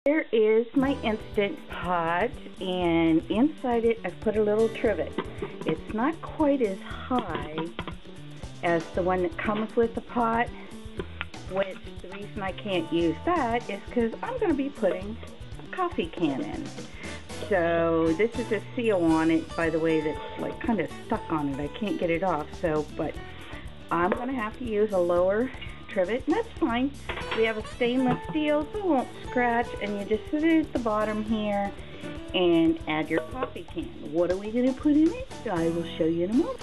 Here is my Instant Pot, and inside it I've put a little trivet. It's not quite as high as the one that comes with the pot, which the reason I can't use that is because I'm going to be putting a coffee can in. So this is a seal on it, by the way, that's like kind of stuck on it. I can't get it off, but I'm going to have to use a lower trivet, and that's fine. We have a stainless steel, so it won't scratch, and you just sit it at the bottom here and add your coffee can. What are we going to put in it? I will show you in a moment.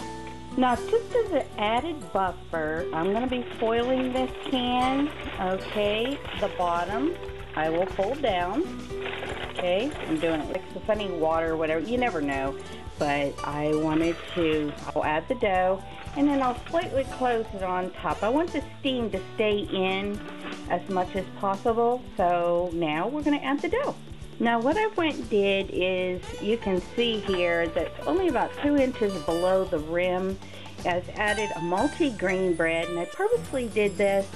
Now, just as an added buffer, I'm going to be foiling this can, okay, the bottom. I will fold down, okay, I'm doing it like some funny water or whatever, you never know, but I'll add the dough, and then I'll slightly close it on top. I want the steam to stay in as much as possible, so now we're going to add the dough. Now what I went and did is, you can see here that's only about 2 inches below the rim, has added a multi-grain bread, and I purposely did this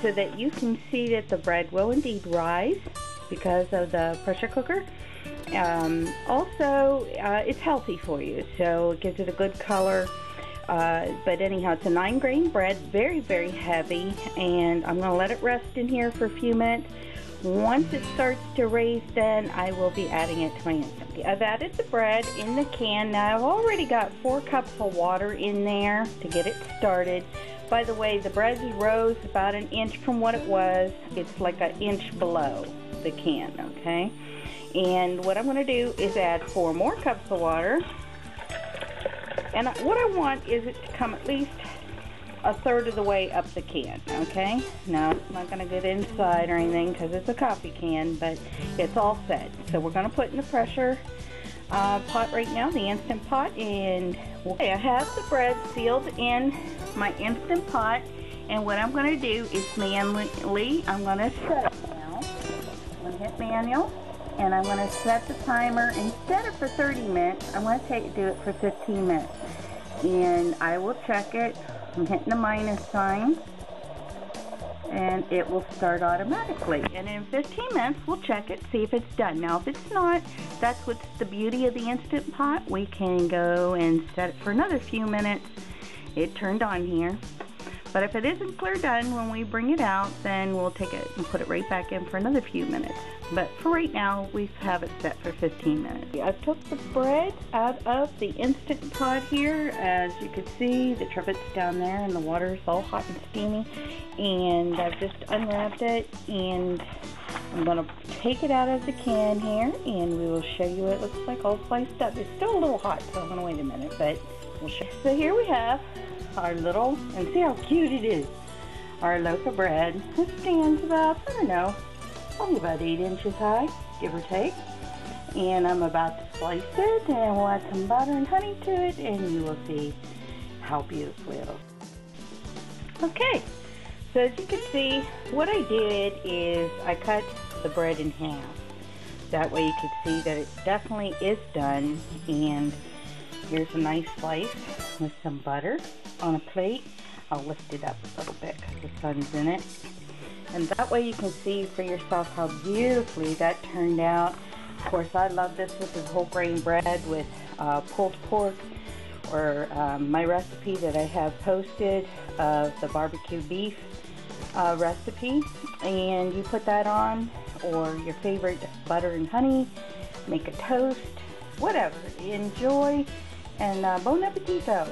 so that you can see that the bread will indeed rise because of the pressure cooker. Also, it's healthy for you, so it gives it a good color. But anyhow, it's a 9-grain bread, very, very heavy, and I'm going to let it rest in here for a few minutes. Once it starts to raise, then I will be adding it to my Instant. I've added the bread in the can. Now I've already got 4 cups of water in there to get it started. By the way, the bread rose about 1 inch from what it was. It's like 1 inch below the can, okay? And what I'm going to do is add 4 more cups of water. And what I want is it to come at least 1/3 of the way up the can, okay? Now, it's not going to get inside or anything because it's a coffee can, but it's all set. So we're going to put in the pressure pot right now, the Instant Pot, and okay, I have the bread sealed in my Instant Pot, and what I'm going to do is manually, I'm going to set it now. I'm going to hit manual, and I'm going to set the timer. Instead of for 30 minutes, I'm going to do it for 15 minutes, and I will check it. I'm hitting the minus sign, and it will start automatically. And in 15 minutes, we'll check it, see if it's done. Now, if it's not, that's what's the beauty of the Instant Pot. We can go and set it for another few minutes. It turned on here. But if it isn't clear done when we bring it out, then we'll take it and put it right back in for another few minutes. But for right now, we have it set for 15 minutes. I took the bread out of the Instant Pot here. As you can see, the trivet's down there and the water is all hot and steamy. And I've just unwrapped it, and I'm going to take it out of the can here, and we will show you what it looks like all sliced up. It's still a little hot, so I'm going to wait a minute, but we'll show you. So here we have our little, and see how cute it is, our loaf of bread. It stands about, I don't know, probably about 8 inches high, give or take. And I'm about to slice it, and we'll add some butter and honey to it, and you will see how beautiful it looks. Okay, so as you can see, what I did is I cut the bread in half. That way you can see that it definitely is done. And here's a nice slice with some butter on a plate. I'll lift it up a little bit because the sun's in it. And that way you can see for yourself how beautifully that turned out. Of course, I love this with the whole grain bread with pulled pork, or my recipe that I have posted of the barbecue beef recipe. And you put that on, or your favorite butter and honey, make a toast, whatever. Enjoy, and bon appetito.